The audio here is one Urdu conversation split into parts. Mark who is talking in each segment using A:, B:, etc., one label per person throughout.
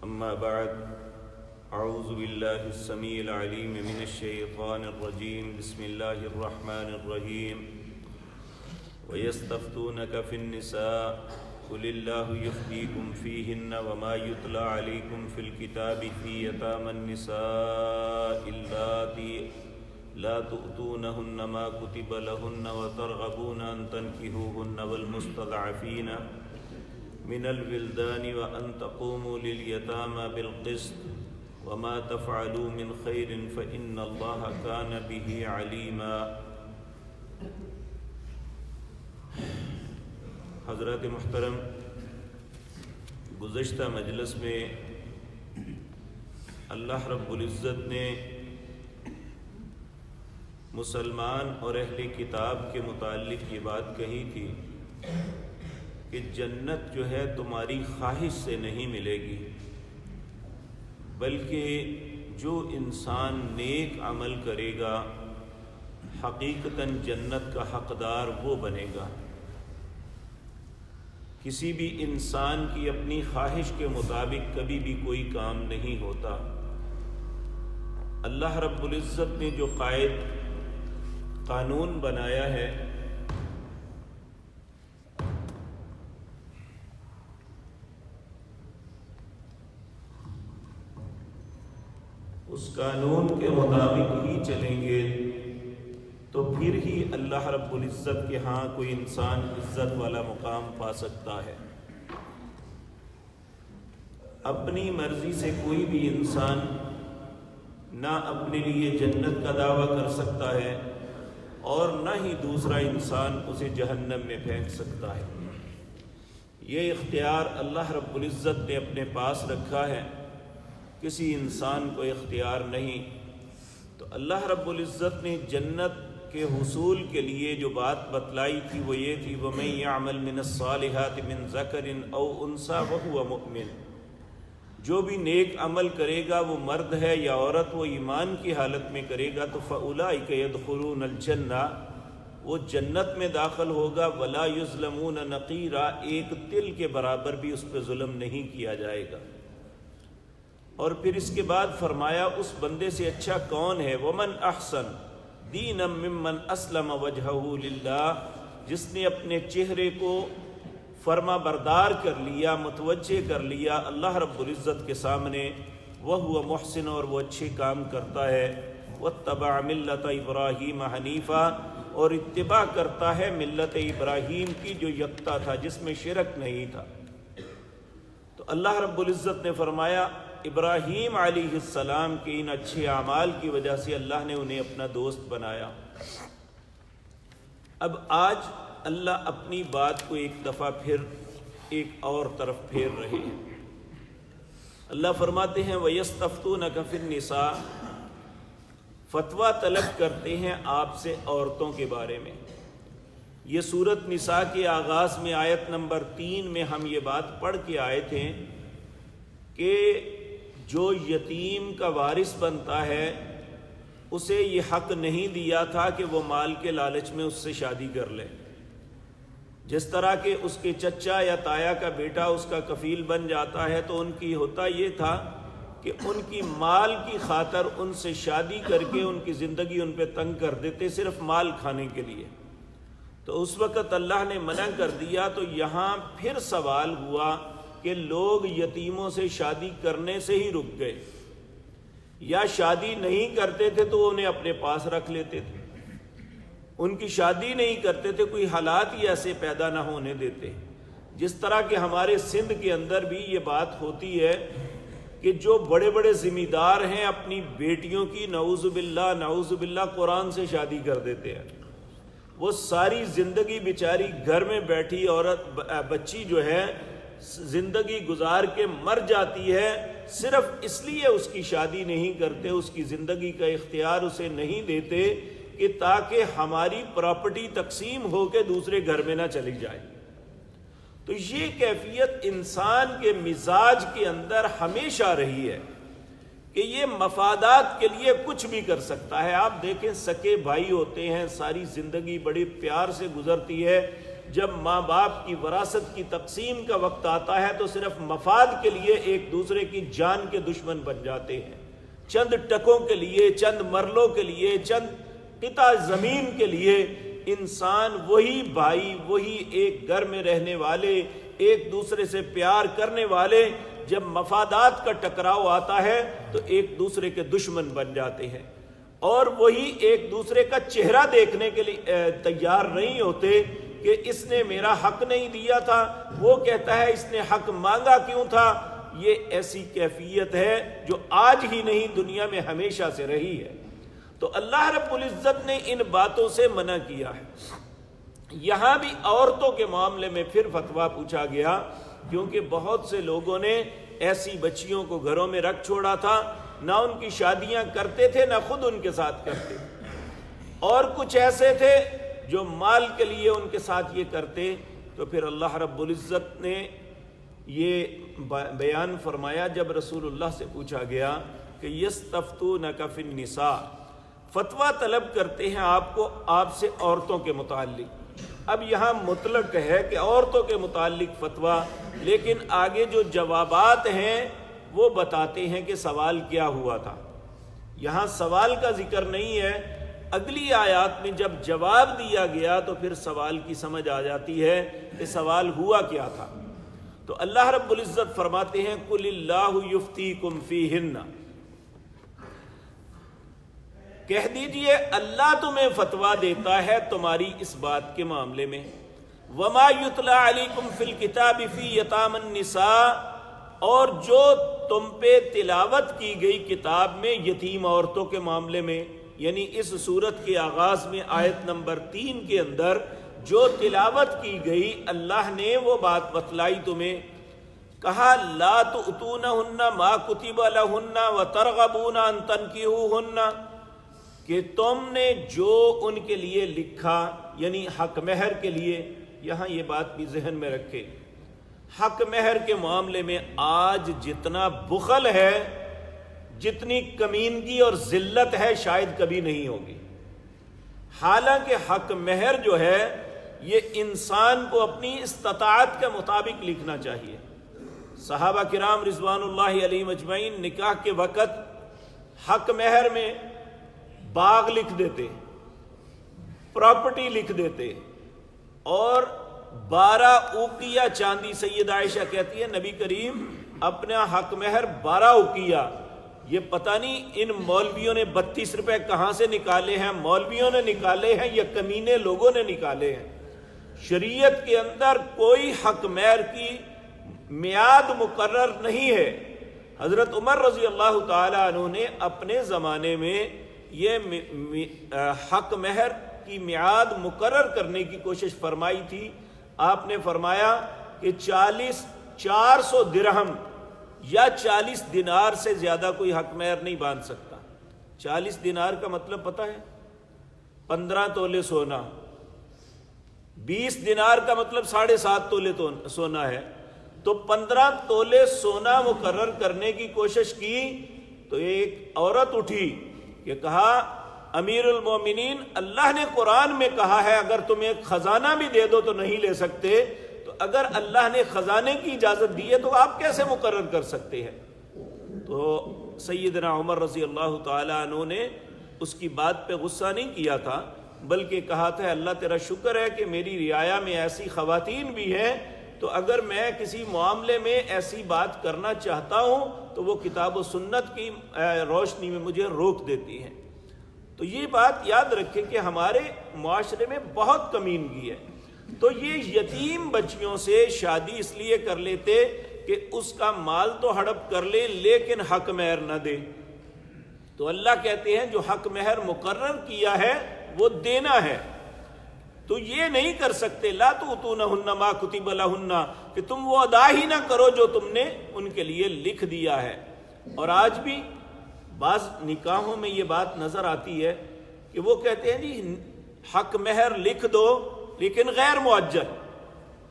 A: أما بعد أعوذ بالله السميع العليم من الشيطان الرجيم بسم الله الرحمن الرحيم ويستفتونك في النساء قل الله يفتيكم فيهن وما يتلى عليكم في الكتاب في يتامى النساء اللاتي لا تؤتونهن ما كتب لهن وترغبون أن تنكحوهن والمستضعفين من الولدان وأن تقوموا لليتامى بالقسط وما تفعلوا من خير فإن الله كان به عليما۔ حضرات محترم، گزشتہ مجلس میں اللہ رب العزت نے مسلمان اور اہل کتاب کے متعلق یہ بات کہی تھی کہ جنت جو ہے تمہاری خواہش سے نہیں ملے گی، بلکہ جو انسان نیک عمل کرے گا حقیقتاً جنت کا حقدار وہ بنے گا۔ کسی بھی انسان کی اپنی خواہش کے مطابق کبھی بھی کوئی کام نہیں ہوتا۔ اللہ رب العزت نے جو قانون بنایا ہے اس قانون کے مطابق ہی چلیں گے تو پھر ہی اللہ رب العزت کے ہاں کوئی انسان عزت والا مقام پا سکتا ہے۔ اپنی مرضی سے کوئی بھی انسان نہ اپنے لیے جنت کا دعویٰ کر سکتا ہے اور نہ ہی دوسرا انسان اسے جہنم میں پھینک سکتا ہے۔ یہ اختیار اللہ رب العزت نے اپنے پاس رکھا ہے، کسی انسان کو اختیار نہیں۔ تو اللہ رب العزت نے جنت کے حصول کے لیے جو بات بتلائی تھی وہ یہ تھی وَمَن يَعْمَلْ مِنَ الصَّالِحَاتِ مِن ذَكَرٍ أَوْ أُنثَىٰ وَهُوَ مُؤْمِنٌ، جو بھی نیک عمل کرے گا وہ مرد ہے یا عورت، وہ ایمان کی حالت میں کرے گا تو فَأُولَٰئِكَ يَدْخُلُونَ الْجَنَّةَ، وہ جنت میں داخل ہوگا، وَلَا يُظْلَمُونَ نَقِيرًا، ایک تل کے برابر بھی اس پہ ظلم نہیں کیا جائے گا۔ اور پھر اس کے بعد فرمایا اس بندے سے اچھا کون ہے، وَمَنْ أَحْسَنُ دِينًا مِّمَّنْ أَسْلَمَ وَجْهَهُ لِلَّهِ، جس نے اپنے چہرے کو فرما بردار کر لیا، متوجہ کر لیا اللہ رب العزت کے سامنے، وَهُوَ مُحْسِنٌ، اور وہ اچھے کام کرتا ہے، وَاتَّبَعَ مِلَّةَ إِبْرَاهِيمَ حَنِيفًا، اور اتباع کرتا ہے ملت ابراہیم کی جو یکتا تھا، جس میں شرک نہیں تھا۔ تو اللہ رب العزت نے فرمایا ابراہیم علیہ السلام کے ان اچھے اعمال کی وجہ سے اللہ نے انہیں اپنا دوست بنایا۔ اب آج اللہ اپنی بات کو ایک دفعہ پھر ایک اور طرف پھیر رہے ہیں۔ اللہ فرماتے ہیں وَيَسْتَفْتُونَكَ فِي النِّسَاءِ، فتویٰ طلب کرتے ہیں آپ سے عورتوں کے بارے میں۔ یہ سورۃ نساء کے آغاز میں آیت نمبر 3 میں ہم یہ بات پڑھ کے آئے تھے کہ جو یتیم کا وارث بنتا ہے اسے یہ حق نہیں دیا تھا کہ وہ مال کے لالچ میں اس سے شادی کر لے، جس طرح کہ اس کے چچا یا تایا کا بیٹا اس کا کفیل بن جاتا ہے تو ان کی ہوتا یہ تھا کہ ان کی مال کی خاطر ان سے شادی کر کے ان کی زندگی ان پہ تنگ کر دیتے صرف مال کھانے کے لیے۔ تو اس وقت اللہ نے منع کر دیا، تو یہاں پھر سوال ہوا کہ لوگ یتیموں سے شادی کرنے سے ہی رک گئے، یا شادی نہیں کرتے تھے تو انہیں اپنے پاس رکھ لیتے تھے، ان کی شادی نہیں کرتے تھے، کوئی حالات ہی ایسے پیدا نہ ہونے دیتے۔ جس طرح کہ ہمارے سندھ کے اندر بھی یہ بات ہوتی ہے کہ جو بڑے بڑے ذمہ دار ہیں اپنی بیٹیوں کی نعوذ باللہ قرآن سے شادی کر دیتے ہیں۔ وہ ساری زندگی بیچاری گھر میں بیٹھی عورت بچی جو ہے زندگی گزار کے مر جاتی ہے، صرف اس لیے اس کی شادی نہیں کرتے، اس کی زندگی کا اختیار اسے نہیں دیتے کہ تاکہ ہماری پراپرٹی تقسیم ہو کے دوسرے گھر میں نہ چلی جائے۔ تو یہ کیفیت انسان کے مزاج کے اندر ہمیشہ رہی ہے کہ یہ مفادات کے لیے کچھ بھی کر سکتا ہے۔ آپ دیکھیں سکے بھائی ہوتے ہیں، ساری زندگی بڑے پیار سے گزرتی ہے، جب ماں باپ کی وراثت کی تقسیم کا وقت آتا ہے تو صرف مفاد کے لیے ایک دوسرے کی جان کے دشمن بن جاتے ہیں، چند ٹکوں کے لیے، چند مرلوں کے لیے، چند قطع زمین کے لیے انسان، وہی بھائی، وہی ایک گھر میں رہنے والے، ایک دوسرے سے پیار کرنے والے، جب مفادات کا ٹکراؤ آتا ہے تو ایک دوسرے کے دشمن بن جاتے ہیں، اور وہی ایک دوسرے کا چہرہ دیکھنے کے لیے تیار نہیں ہوتے کہ اس نے میرا حق نہیں دیا تھا، وہ کہتا ہے اس نے حق مانگا کیوں تھا۔ یہ ایسی کیفیت ہے جو آج ہی نہیں، دنیا میں ہمیشہ سے رہی ہے۔ تو اللہ رب العزت نے ان باتوں سے منع کیا ہے۔ یہاں بھی عورتوں کے معاملے میں پھر فتویٰ پوچھا گیا، کیونکہ بہت سے لوگوں نے ایسی بچیوں کو گھروں میں رکھ چھوڑا تھا، نہ ان کی شادیاں کرتے تھے نہ خود ان کے ساتھ کرتے، اور کچھ ایسے تھے جو مال کے لیے ان کے ساتھ یہ کرتے۔ تو پھر اللہ رب العزت نے یہ بیان فرمایا جب رسول اللہ سے پوچھا گیا کہ یستفتونک فی النساء، فتویٰ طلب کرتے ہیں آپ سے عورتوں کے متعلق۔ اب یہاں مطلق ہے کہ عورتوں کے متعلق فتویٰ، لیکن آگے جو جوابات ہیں وہ بتاتے ہیں کہ سوال کیا ہوا تھا۔ یہاں سوال کا ذکر نہیں ہے، اگلی آیات میں جب جواب دیا گیا تو پھر سوال کی سمجھ آ جاتی ہے کہ سوال ہوا کیا تھا۔ تو اللہ رب العزت فرماتے ہیں قُلِ اللَّهُ يُفْتِيكُمْ فِيهِنَّ، کہہ دیجئے اللہ تمہیں فتویٰ دیتا ہے تمہاری اس بات کے معاملے میں۔ وَمَا يُتْلَى عَلَيْكُمْ فِي الْكِتَابِ فِي يَتَامَى النِّسَاءِ، اور جو تم پہ تلاوت کی گئی کتاب میں یتیم عورتوں کے معاملے میں، یعنی اس صورت کے آغاز میں آیت نمبر 3 کے اندر جو تلاوت کی گئی، اللہ نے وہ بات بتلائی تمہیں، کہا لا تؤتونہن ما کتب لہن وترغبون ان تنکحوہن، کہ تم نے جو ان کے لیے لکھا، یعنی حق مہر کے لیے۔ یہاں یہ بات بھی ذہن میں رکھے، حق مہر کے معاملے میں آج جتنا بخل ہے، جتنی کمینگی اور ذلت ہے، شاید کبھی نہیں ہوگی۔ حالانکہ حق مہر جو ہے یہ انسان کو اپنی استطاعت کے مطابق لکھنا چاہیے۔ صحابہ کرام رضوان اللہ علیہم اجمعین نکاح کے وقت حق مہر میں باغ لکھ دیتے، پراپرٹی لکھ دیتے، اور 12 اوقیہ چاندی۔ سید عائشہ کہتی ہے نبی کریم اپنا حق مہر 12 اوقیہ، یہ پتہ نہیں ان مولویوں نے 32 روپے کہاں سے نکالے ہیں، مولویوں نے نکالے ہیں یا کمینے لوگوں نے نکالے ہیں۔ شریعت کے اندر کوئی حق مہر کی میعاد مقرر نہیں ہے۔ حضرت عمر رضی اللہ تعالی عنہ نے اپنے زمانے میں یہ حق مہر کی میعاد مقرر کرنے کی کوشش فرمائی تھی۔ آپ نے فرمایا کہ 400 درہم یا 40 دینار سے زیادہ کوئی حق مہر نہیں باندھ سکتا۔ 40 دینار کا مطلب پتہ ہے 15 تولے سونا، 20 دینار کا مطلب 7.5 تولے سونا ہے۔ تو 15 تولے سونا مقرر کرنے کی کوشش کی تو ایک عورت اٹھی کہ کہا امیر المومنین، اللہ نے قرآن میں کہا ہے اگر تم ایک خزانہ بھی دے دو تو نہیں لے سکتے، تو اگر اللہ نے خزانے کی اجازت دی ہے تو آپ کیسے مقرر کر سکتے ہیں؟ تو سیدنا عمر رضی اللہ تعالی عنہ نے اس کی بات پہ غصہ نہیں کیا تھا، بلکہ کہا تھا اللہ تیرا شکر ہے کہ میری رعایا میں ایسی خواتین بھی ہیں، تو اگر میں کسی معاملے میں ایسی بات کرنا چاہتا ہوں تو وہ کتاب و سنت کی روشنی میں مجھے روک دیتی ہیں۔ تو یہ بات یاد رکھیں کہ ہمارے معاشرے میں بہت کمینگی ہے۔ تو یہ یتیم بچیوں سے شادی اس لیے کر لیتے کہ اس کا مال تو ہڑپ کر لیں لیکن حق مہر نہ دے۔ تو اللہ کہتے ہیں جو حق مہر مقرر کیا ہے وہ دینا ہے، تو یہ نہیں کر سکتے لا تؤتونہن ما کتب لہن، کہ تم وہ ادا ہی نہ کرو جو تم نے ان کے لیے لکھ دیا ہے۔ اور آج بھی بعض نکاحوں میں یہ بات نظر آتی ہے کہ وہ کہتے ہیں جی حق مہر لکھ دو لیکن غیر معجل۔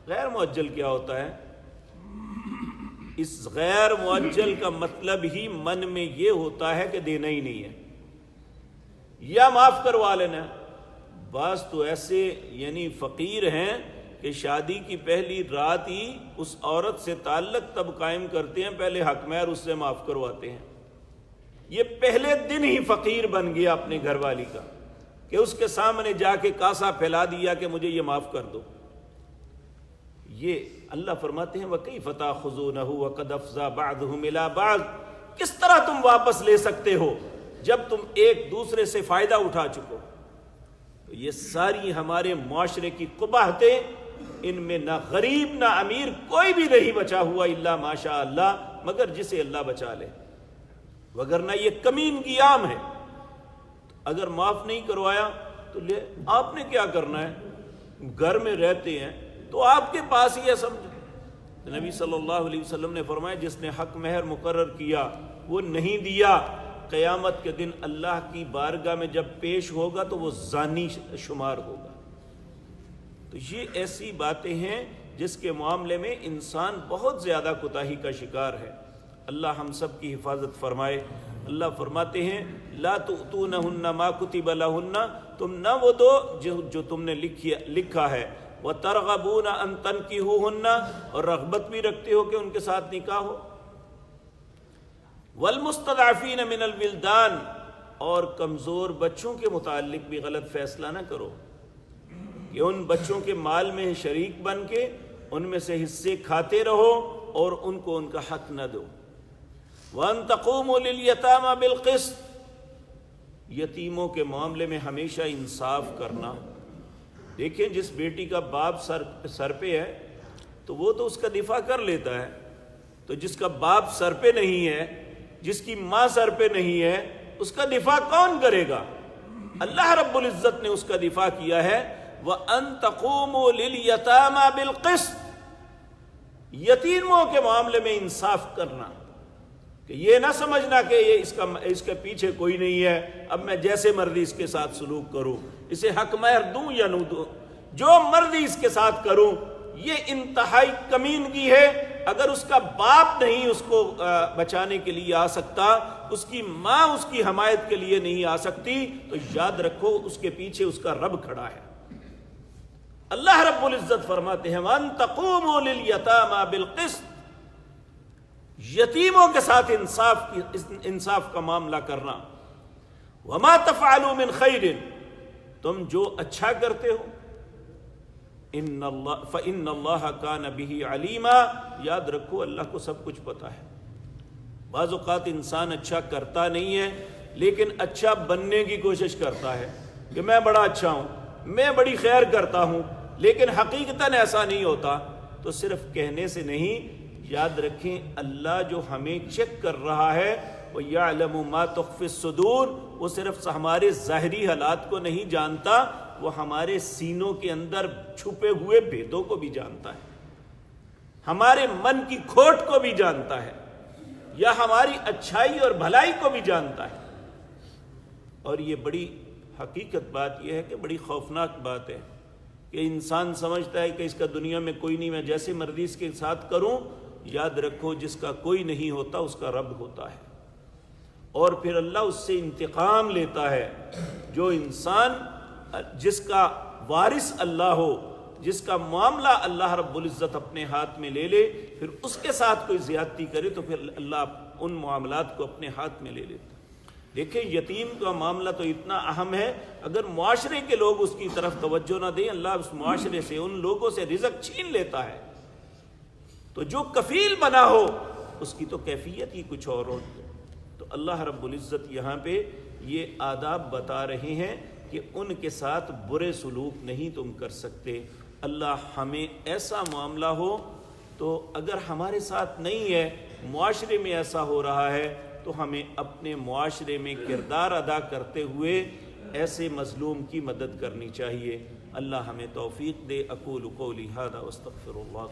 A: غیر معجل کیا ہوتا ہے؟ اس غیر معجل کا مطلب ہی من میں یہ ہوتا ہے کہ دینا ہی نہیں ہے یا معاف کروا لینا۔ بعض تو ایسے یعنی فقیر ہیں کہ شادی کی پہلی رات ہی اس عورت سے تعلق تب قائم کرتے ہیں، پہلے حق مہر اس سے معاف کرواتے ہیں۔ یہ پہلے دن ہی فقیر بن گیا اپنے گھر والی کا کہ اس کے سامنے جا کے کاسا پھیلا دیا کہ مجھے یہ معاف کر دو۔ یہ اللہ فرماتے ہیں وَكَيْفَ تَأْخُذُونَهُ وَقَدْ أَفْضَىٰ بَعْضُهُمْ إِلَىٰ بَعْضٍ، کس طرح تم واپس لے سکتے ہو جب تم ایک دوسرے سے فائدہ اٹھا چکو۔ تو یہ ساری ہمارے معاشرے کی قباحتیں، ان میں نہ غریب نہ امیر کوئی بھی نہیں بچا ہوا الا ماشاء اللہ، مگر جسے اللہ بچا لے، وگرنہ یہ کمینگی عام ہے۔ اگر معاف نہیں کروایا تو لے آپ نے کیا کرنا ہے، گھر میں رہتے ہیں تو آپ کے پاس ہی ہے، سمجھو۔ نبی صلی اللہ علیہ وسلم نے فرمایا جس نے حق مہر مقرر کیا وہ نہیں دیا، قیامت کے دن اللہ کی بارگاہ میں جب پیش ہوگا تو وہ زانی شمار ہوگا۔ تو یہ ایسی باتیں ہیں جس کے معاملے میں انسان بہت زیادہ کوتاہی کا شکار ہے۔ اللہ ہم سب کی حفاظت فرمائے۔ اللہ فرماتے ہیں لا تؤتونہن ما کتب لہن، تم نہ وہ دو جو تم نے لکھا ہے، وترغبون ان تنکحوہن، اور رغبت بھی رکھتے ہو کہ ان کے ساتھ نکاح ہو، والمستضعفین من الولدان، اور کمزور بچوں کے متعلق بھی غلط فیصلہ نہ کرو کہ ان بچوں کے مال میں شریک بن کے ان میں سے حصے کھاتے رہو اور ان کو ان کا حق نہ دو۔ وَأَن تَقُومُوا لِلْيَتَامَى بِالْقِسْطِ، یتیموں کے معاملے میں ہمیشہ انصاف کرنا۔ دیکھیں جس بیٹی کا باپ سر پہ ہے تو وہ تو اس کا دفاع کر لیتا ہے، تو جس کا باپ سر پہ نہیں ہے، جس کی ماں سر پہ نہیں ہے، اس کا دفاع کون کرے گا؟ اللہ رب العزت نے اس کا دفاع کیا ہے، وَأَن تَقُومُوا لِلْيَتَامَى بِالْقِسْطِ، یتیموں کے معاملے میں انصاف کرنا، کہ یہ نہ سمجھنا کہ یہ اس کے پیچھے کوئی نہیں ہے، اب میں جیسے مرضی اس کے ساتھ سلوک کروں، اسے حق مہر دوں یا نہ دوں، جو مرضی اس کے ساتھ کروں، یہ انتہائی کمینگی ہے۔ اگر اس کا باپ نہیں اس کو بچانے کے لیے آ سکتا، اس کی ماں اس کی حمایت کے لیے نہیں آ سکتی، تو یاد رکھو اس کے پیچھے اس کا رب کھڑا ہے۔ اللہ رب العزت فرماتے ہیں وَأَن تَقُومُوا لِلْيَتَامَى بِالْقِسْطِ، یتیموں کے ساتھ انصاف کا معاملہ کرنا۔ وَمَا تَفْعَلُوا مِنْ خَيْرٍ، تم جو اچھا کرتے ہو، فَإِنَّ اللَّهَ كَانَ بِهِ عَلِيمًا، یاد رکھو اللہ کو سب کچھ پتا ہے۔ بعض اوقات انسان اچھا کرتا نہیں ہے لیکن اچھا بننے کی کوشش کرتا ہے کہ میں بڑا اچھا ہوں، میں بڑی خیر کرتا ہوں، لیکن حقیقتاً ایسا نہیں ہوتا۔ تو صرف کہنے سے نہیں، یاد رکھیں اللہ جو ہمیں چیک کر رہا ہے، وَيَعْلَمُ مَا تُخْفِي الصُّدُورُ، وہ صرف ہمارے ظاہری حالات کو نہیں جانتا، وہ ہمارے سینوں کے اندر چھپے ہوئے بھیدوں کو بھی جانتا ہے، ہمارے من کی کھوٹ کو بھی جانتا ہے، یا ہماری اچھائی اور بھلائی کو بھی جانتا ہے۔ اور یہ بڑی حقیقت بات یہ ہے کہ بڑی خوفناک بات ہے کہ انسان سمجھتا ہے کہ اس کا دنیا میں کوئی نہیں، میں جیسے مرضی اس کے ساتھ کروں۔ یاد رکھو جس کا کوئی نہیں ہوتا اس کا رب ہوتا ہے، اور پھر اللہ اس سے انتقام لیتا ہے۔ جو انسان جس کا وارث اللہ ہو، جس کا معاملہ اللہ رب العزت اپنے ہاتھ میں لے لے، پھر اس کے ساتھ کوئی زیادتی کرے تو پھر اللہ ان معاملات کو اپنے ہاتھ میں لے لیتا۔ دیکھیں یتیم کا معاملہ تو اتنا اہم ہے، اگر معاشرے کے لوگ اس کی طرف توجہ نہ دیں، اللہ اس معاشرے سے، ان لوگوں سے رزق چھین لیتا ہے۔ تو جو کفیل بنا ہو اس کی تو کیفیت ہی کچھ اور ہو۔ تو اللہ رب العزت یہاں پہ یہ آداب بتا رہے ہیں کہ ان کے ساتھ برے سلوک نہیں تم کر سکتے۔ اللہ ہمیں ایسا معاملہ ہو، تو اگر ہمارے ساتھ نہیں ہے، معاشرے میں ایسا ہو رہا ہے، تو ہمیں اپنے معاشرے میں کردار ادا کرتے ہوئے ایسے مظلوم کی مدد کرنی چاہیے۔ اللہ ہمیں توفیق دے۔ اقول قولی ھذا واستغفر اللہ۔